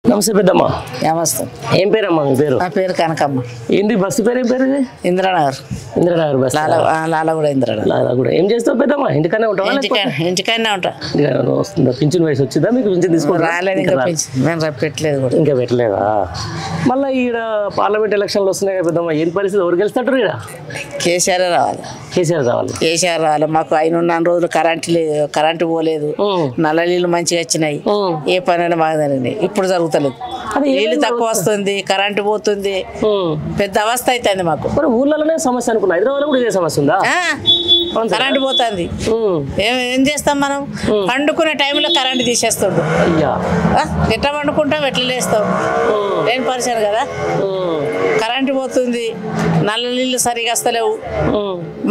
నమస్తే పెద్దమ్మ. నమస్తే. ఏం పేరమ్మా మీ పేరు? నా పేరు కనకమ్మ. ఏంటి బస్సు పేరు? ఏం పేరు ఇది? ఇంద్రనగర్. ఇంద్రనగర్ బస్. లాలగూడ ఇంద్రనగర్. లాలగూడ. ఏం చేస్తావు పెద్దమ్మ? ఇంటికనే ఉంటావా? ఇంటికైనా ఉంటా. వస్తుందా? పింఛన్ వయసు వచ్చిందా మీకు? పింఛన్ తీసుకుంటా? రాలేదు ఇంకా మేము పెట్టలేదు కూడా. ఇంకా పెట్టలేదా? మళ్ళీ ఈడ పార్లమెంట్ ఎలక్షన్లు వస్తున్నాయి కదా పెద్దమ్మ, ఏం పరిస్థితి? ఎవరు గెలుస్తాడు ఈడ? కేసీఆర్ రావాలి. కేసీఆర్ రావాలి. కేసీఆర్ రావాలి. మాకు 5 రోజులు కరెంటు పోలేదు, నల్ల నీళ్ళు మంచిగా వచ్చినాయి, ఏ పనైనా బాగా జరిగింది. ఇప్పుడు జరుగుతలేదు. నీళ్ళు తక్కువ వస్తుంది, కరెంటు పోతుంది, పెద్ద అవస్థ అవుతుంది మాకు. ఊర్లలోనే సమస్య అనుకున్నా, హైదరాబాద్ కూడా ఇదే సమస్య ఉందా? కరెంటు పోతుంది, ఏం చేస్తాం మనం? పండుకునే టైంలో కరెంటు తీసేస్తుండు. ఎట్లా పండుకుంటాం, ఎట్లా లేస్తాం? లేని పరిచయం కదా. కరెంటు పోతుంది, నల్ల నీళ్ళు సరిగా వస్తలేవు,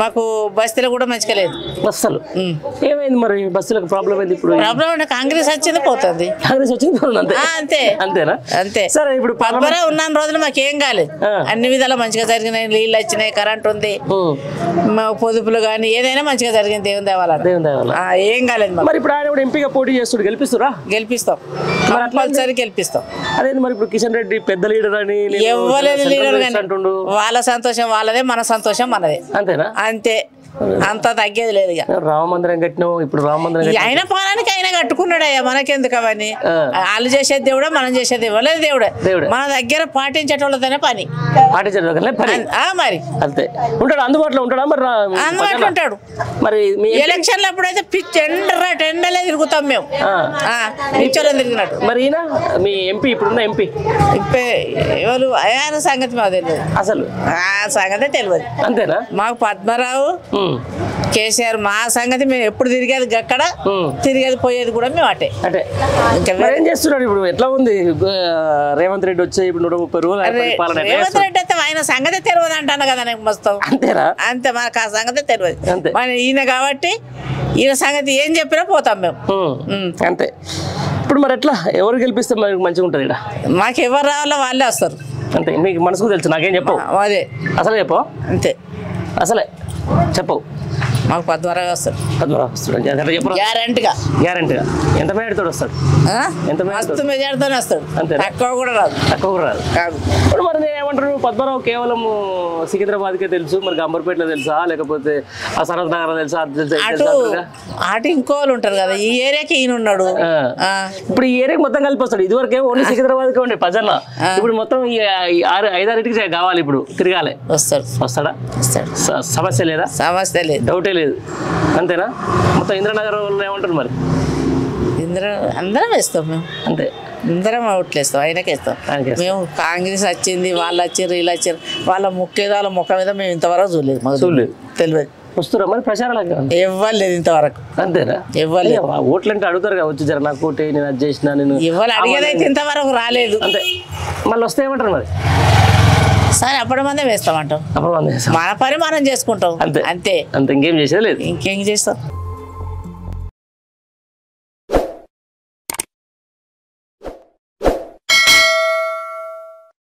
మాకు బస్తీలో కూడా మంచిగా లేదు అసలు. ఏమైంది మరి బస్సులకు? ప్రాబ్లం ఏంది ఇప్పుడు? ప్రాబ్లం అంటే కాంగ్రెస్ వచ్చింది పోతుంది. కాంగ్రెస్ వచ్చింది అంతే. అంతేనా? అంతే. సరే ఇప్పుడు ఉన్న రోజులు మాకేం కాలేదు, అన్ని విధాలు మంచిగా జరిగినాయి. నీళ్ళు వచ్చినాయి, కరెంట్ ఉంది, మా పొదుపులు కానీ ఏదైనా మంచిగా జరిగింది. దేవుని దేవాలయం ఏం కాలేదు. మరి ఇప్పుడు ఆయన కూడా ఎంపీగా పోటీ చేస్తాడు, గెలిపిస్తురా? గెలిపిస్తాం, కంపల్సరీ గెలిపిస్తాం. అదే మరి ఇప్పుడు కిషన్ రెడ్డి పెద్ద లీడర్ అని ఇవ్వలేదు. లీడర్ కానీ వాళ్ళ సంతోషం వాళ్ళదే, మన సంతోషం మనదే. అంతేనా? అంతే, అంత తగ్గేది లేదు. రామ మందిరం కట్టినావు, ఇప్పుడు రామ మందిరం ఆయన పాలనకి ఆయన కట్టుకున్నాడు అయ్యా, మనకెందుకు అవన్నీ? వాళ్ళు చేసేది దేవుడే, మనం చేసేది ఇవ్వలేదు దేవుడే. మన దగ్గర పాటించేటోళ్ళతోనే పని. మరి అంతే ఉంటాడు, అందుబాటులో ఉంటాడా? మరి అందుబాటులో ఉంటాడు. మరి ఎలక్షన్లు అప్పుడైతే టెండలే తిరుగుతాం మేము, నిచ్చోళ్ళని తిరిగినట్టు. మరి ఈయన మీ ఎంపీ, ఇప్పుడున్న ఎంపీ ఎవరు? ఆయన సంగతి మాకు తెలియదు, అసలు ఆ సంగతే తెలియదు. అంతేనా? మాకు పద్మరావు, కేసీఆర్, మా సంగతి మేము ఎప్పుడు తిరిగేది అక్కడ, తిరిగేది పోయేది కూడా మేము అటే. ఏం చేస్తున్నాడు ఇప్పుడు? ఎట్లా ఉంది రేవంత్ రెడ్డి వచ్చి ఇప్పుడు 130 రోజులు? రేవంత్ రెడ్డి అయితే ఆయన సంగతే తెలియదు అంటాను కదా నేను మొత్తం. అంతేనా? అంతే, మనకు ఆ సంగతే తెలియదు. మన ఈయన కాబట్టి ఈయన సంగతి ఏం చెప్పినా పోతాం మేము. అంతే. ఇప్పుడు మరి ఎట్లా, ఎవరు గెలిపిస్తే మనకు మంచిగా ఉంటుంది? ఇక్కడ మాకు ఎవరు రావాలో వాళ్ళే వస్తారు. అంతే, మీకు మనసుకు తెలుసు, నాకేం చెప్పవు. అదే అసలు చెప్పవు. అంతే, అసలే చెప్పవు. మాకు పద్మరావు వస్తాడు. పద్మరావు వస్తాడు గ్యారంటీగా. ఎంత మేడతో వస్తాడు? ఎంత మస్తు మెజార్టీతోనే వస్తాడు. అంతే, తక్కువ కూడా రాదు. ఇప్పుడు మరి నేను ఏమంటారు, పద్మరావు కేవలం సికింద్రాబాద్కే తెలుసు, మరి గంబర్పేటలో తెలుసా, లేకపోతే ఆ సనత్ నగర్ తెలుసా? అటు ఇంకోళ్ళు ఉంటారు కదా, ఈ ఏరియాకి ఈయన ఉన్నాడు. ఇప్పుడు ఈ ఏరియాకి మొత్తం కలిపి వస్తాడు. ఇదివరకే ఓన్లీ సికింద్రాబాద్కే ఉండే ప్రజల్లో, ఇప్పుడు మొత్తం 5-6 కావాలి, ఇప్పుడు తిరగాలి. వస్తాడా? సమస్య లేదా? సమస్య లేదు, డౌటే లేదు. అంతేనా? మొత్తం ఇంద్రనగర్ వాళ్ళు ఏమంటారు మరి? అందరం వేస్తాం మేము. అంతే, అందరం ఓట్లు వేస్తాం, ఆయనకే వేస్తాం మేము. కాంగ్రెస్ వచ్చింది, వాళ్ళు వచ్చారు, వీళ్ళు వచ్చారు, వాళ్ళ ముఖ్యదాల ముఖం మీద మేము ఇంతవరకు చూడలేదు, మాకు తెలియదు. వస్తురా మరి ప్రచారాలకు? ఇవ్వలేదు ఇంతవరకు. అంతేనా? ఇవ్వలేదు. ఓట్లు అంటే అడుగుతారు కదా, వచ్చి జర నాకు ఓటే, నేను అది చేసిన, నేను ఇవ్వాలి అడిగేదైతే ఇంతవరకు రాలేదు. అంతే, మళ్ళీ వస్తే ఏమంటారు మరి? సరే అప్పుడు మందే వేస్తామంటాం, మన పని మనం చేసుకుంటాం. అంతే అంతే, ఇంకేం చేసేది లేదు. ఇంకేం చేస్తాం.